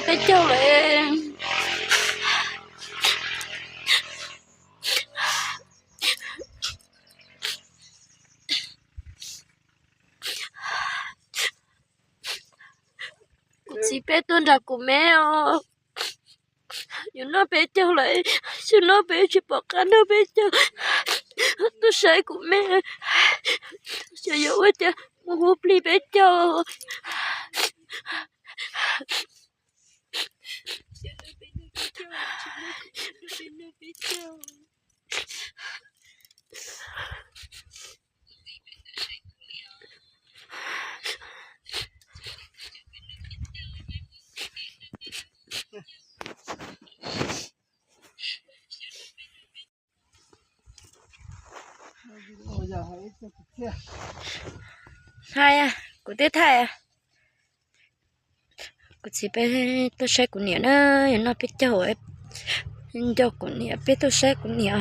别叫嘞！chỉ bé tuần ra của mẹ ô, nhưng nó bé cho lại, chứ nó bé chỉ bỏ cả nó bé cho, tôi sai của mẹ, cho dấu hết cho, mua pli bé cho. Hai à, của tết hai à, của chị bé tôi sai của nhẹ nó biết cho hỏi, cho của nhẹ biết tôi sai của nhẹ.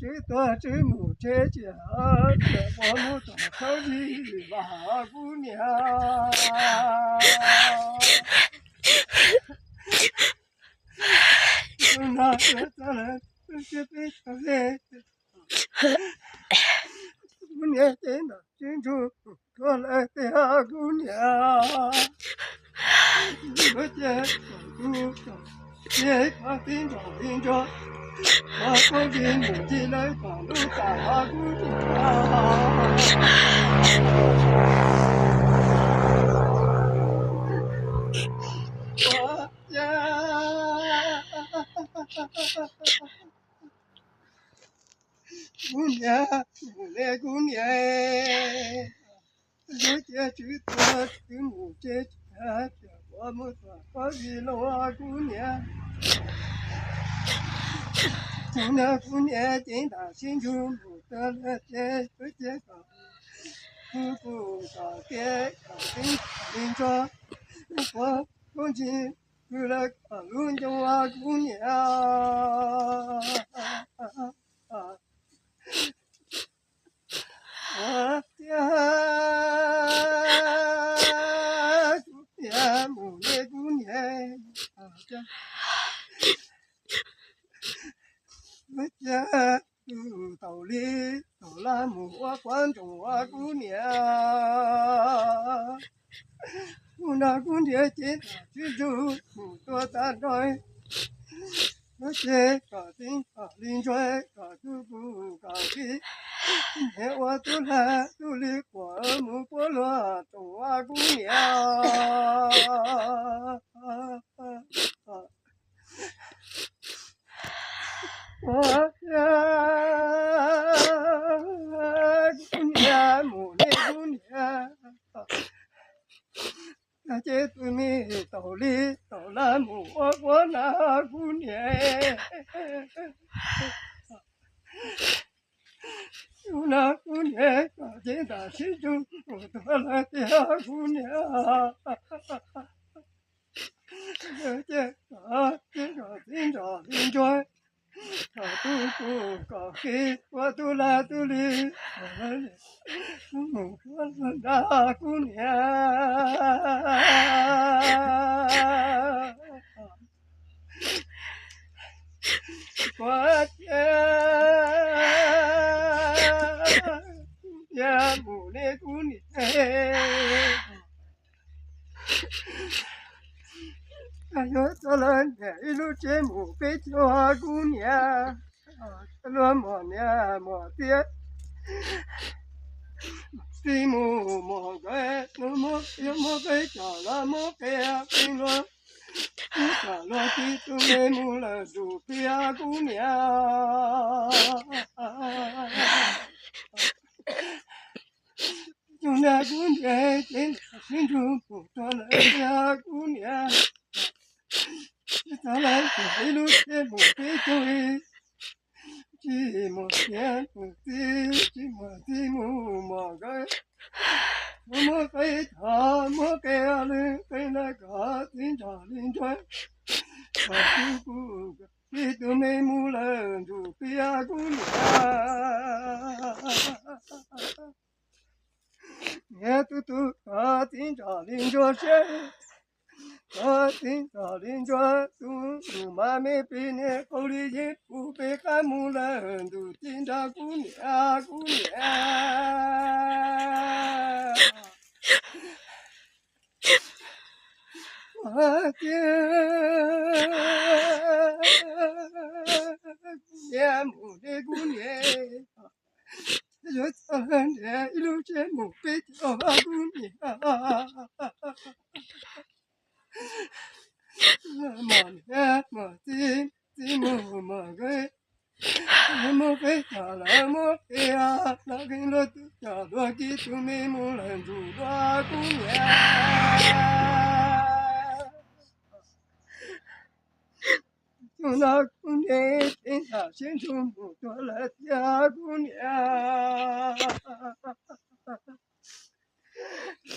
这多这母这家，我们早考的马姑娘。那这咱们这辈子嘞，姑娘真的真出过来的啊，姑娘。我这姑娘，也把听着听着。我过去母亲来把路打姑娘，我呀，姑娘，姑娘，我这去做的母亲家，我们做的路啊，姑娘。姑娘，见到心中不得了，不结果，不搞爹，搞定着，我父亲为了搞论中啊，姑娘，我家姑娘，母的姑娘，我家道理道拉母啊，观众啊，姑娘，我那姑娘见到去就不多担待，我这搞定搞邻居搞住不搞的，连我都来都里过母过了中啊，姑娘。我呀，姑娘，母的姑娘，那这对面道理道拉母我那姑娘，我那姑娘搞见到心中我多了的姑娘，这听着听着。搞都搞给我都来都里，我那姑娘，我家母的姑娘。哎呦，咱俩一路节目被叫姑娘，罗摩念摩爹，西母摩盖，罗摩耶摩盖，伽拉摩盖呀，宾罗，伽罗提图梅穆勒杜皮亚姑娘。就那姑娘，真心中不错了呀，姑娘。咱来一路羡慕悲追，寂寞天不地，寂寞寂寞莫该，莫该他莫该阿伦，该那个警察领传，我不顾，你都没木人住比亚姑娘。也嘟嘟，他警察领着谁？他警察领着嘟妈咪比你后里人不被看木人，都警察姑娘姑娘。我的姑娘，母的姑娘。有三年一路羡慕被挑啊姑娘，莫年莫金金木莫贵，莫贵假了莫贵呀，那跟了都假多的都没木人住多姑娘。就那姑娘，天下心中不多了家姑娘。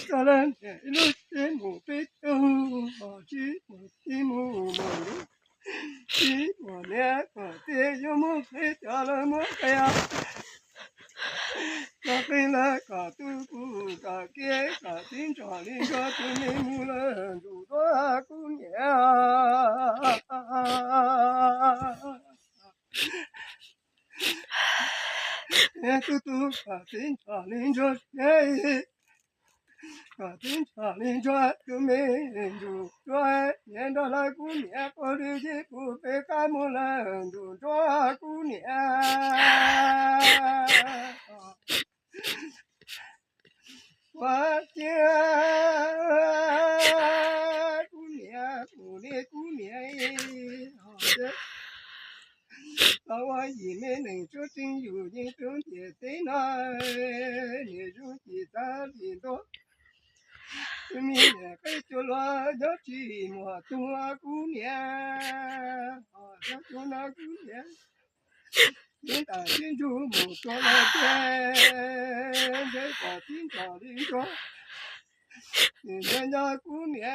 咱俩一路羡慕北斗，寂寞寂寞梦里，寂寞年我的有梦回家了梦哎呀。那回来嘎嘟咕嘎给嘎丁抓里嘎嘟没木了住多姑娘。也嘟嘟嘎丁抓里着谁？嘎丁抓里着都没人住着，年到了姑娘过日子不被干木了住着姑娘。我家姑娘，我的姑娘耶，好的。老王一没能说真有人中间在那，你如今咱领导，明年还就乱要寂寞多姑娘，要做那姑娘。你打清楚木说了天，在把警察里说，你人家姑娘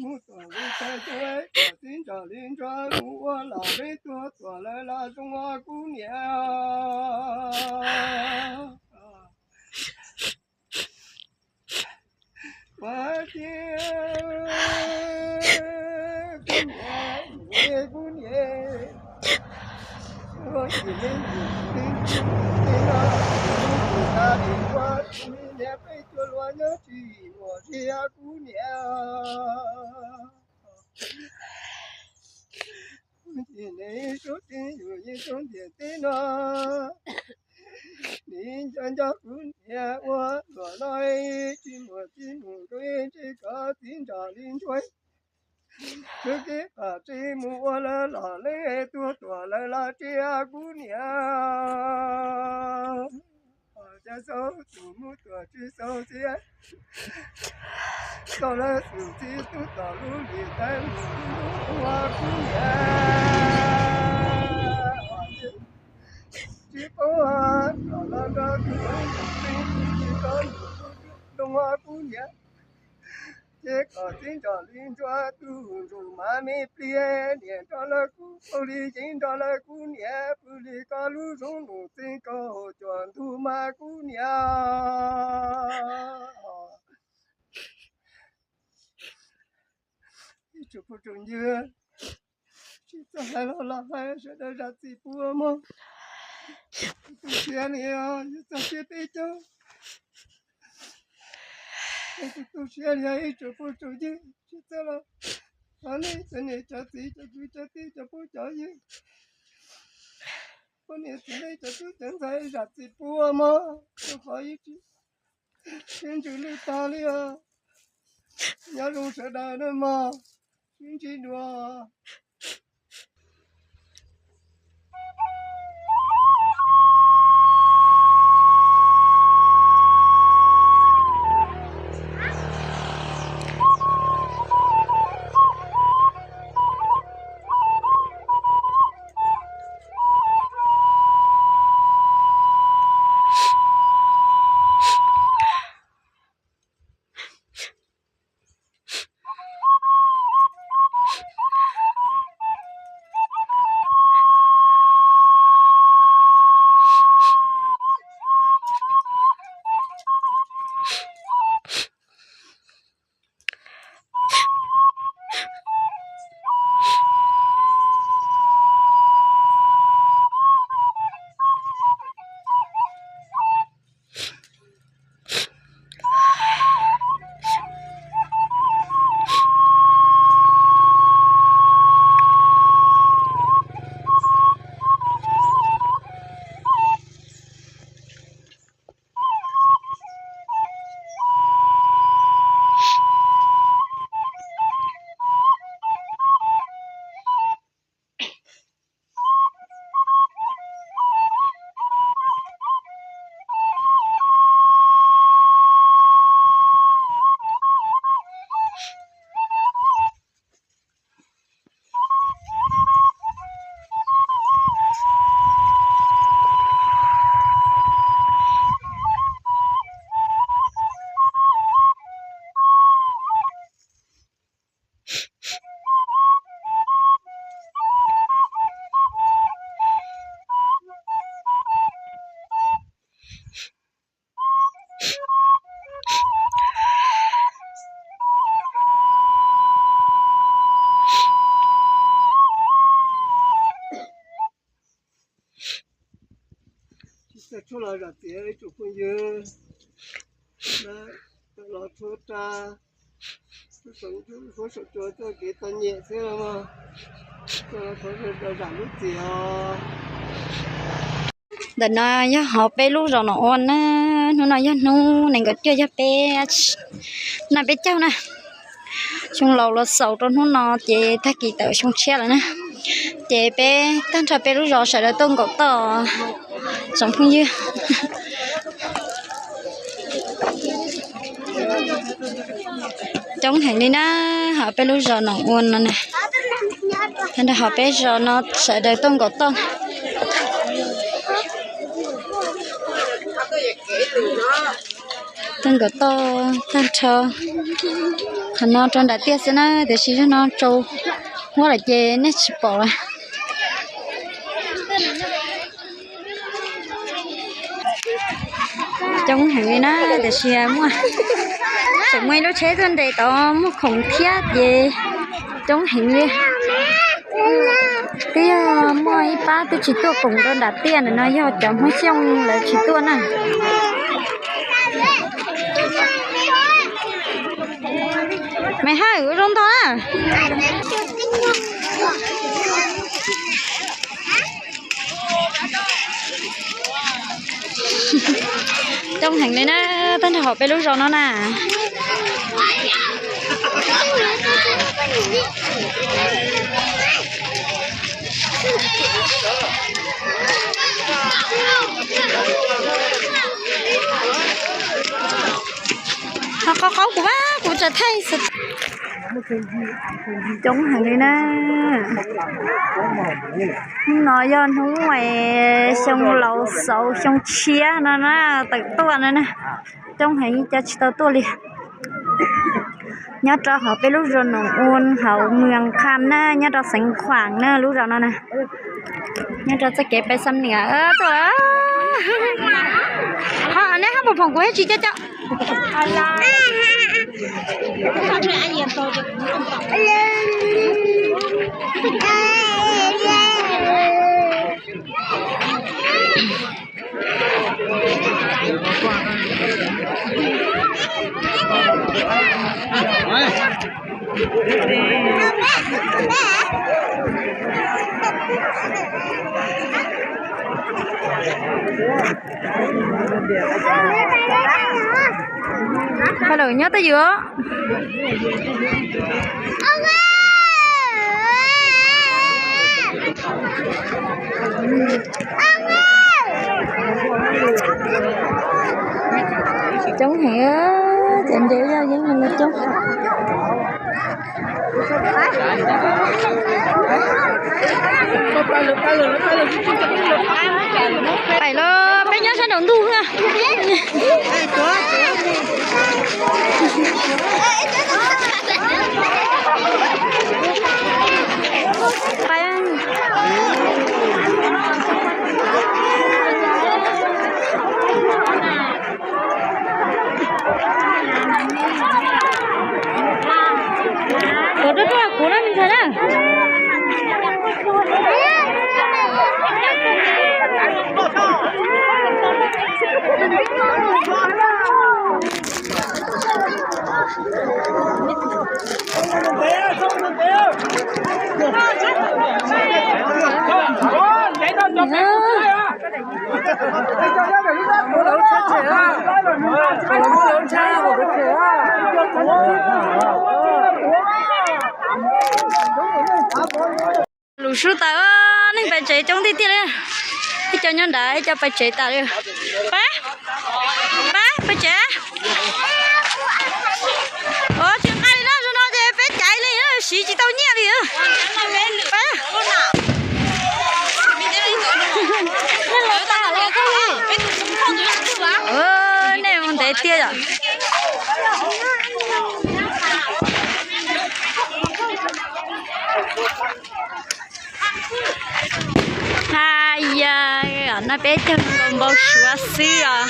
木说为太对，把警察里说木我老妹多做了那种啊姑娘。我的姑娘，我一年大的我明年被做乱了去，我是呀姑娘。今年说真有一种点点呐。你家家姑娘，我落来寂寞寂寞对这个警察领吹，这个把这幕我了老来多多来了这姑娘，我家手祖母多去手钱，到了手机都到路里在路我姑娘。去跑啊，到那个地方，去找东华姑娘。这个警察领着嘟嘟妈咪变，连着了姑婆里领着了姑娘，不离个路中路最高，转图马姑娘。你这不中间，现在还老老还说的让自己不吗？不钱里啊，你咋学北京？都学了一直不中间，现在了，俺那真的叫自己叫不叫应。con này từ đây cho tôi chẳng thấy giặt gì bùa mà tôi hỏi chứ xin chữ lưu ta li à nhà luôn sợ đà nữa mà xin chỉ đùa sẽ cho lại ra tiền để chụp con dưa đó lo thuốc ta tôi sống có sợ tôi cái tay nhẹ thế mà tôi có thể giảm lúc gì đợt này nhá họ bé lúc rồi nó ôn á nó nói nhá nó này có chơi nhá bé này bé cháu nè trong lầu là sầu trong nó chị thay kỳ tự trong xe rồi nè chị bé tan trà bé lúc rồi sợ là tông cậu tờ sống không như trong hàng đi na họ bé lúc rồi nó ôn nè thành ra họ bé rồi nó sợ đời tông cậu tông từng cái to tan trâu thằng nó trong đại tiết sẽ nó để xí cho nó trâu hóa là chè nét chụp bỏ lại trong hàng này nó để xí mua chẳng mấy nó chế thân để tao mua khổng thiết gì trong hàng này cái mua ít ba tôi chỉ tua cùng đơn đặt tiền nó do chồng hơi xong là chỉ tua nè mày hai ở trong đó à trong hàng này nó tên học bé lúc rồi nó nè nó có của bác cũng trở thay sự trong hàng này nè nói do nó ngoài trong lầu sầu trong chia nó tự tuần này nè trong hàng cho tao tua liền nhớ cho họ bé lúc rồi nó ôn họ miệng khăn nè nhớ cho sánh khoảng nè lúc rồi nó nè nhớ cho sẽ kẹp bé xăm nè thôi họ nè một phòng của hết chị cho Phải lời nhớ tới giữa. Trống hẻ chèn chữ ra với mình là trống. Phải lo bé nhớ sao đồn thu ha. Có rất là cố lắm mình thấy đó. Lũ sư tao nên phải chạy trong tí tí đấy, cho nhân đá cho phải chạy tao đi, ba phải chạy, chuyện này nó rồi nó để phải chạy đi, xí chỉ tao nhẹ đi, ba, này mình để tia rồi. Hai giờ nó bé chân còn bao xua xí à.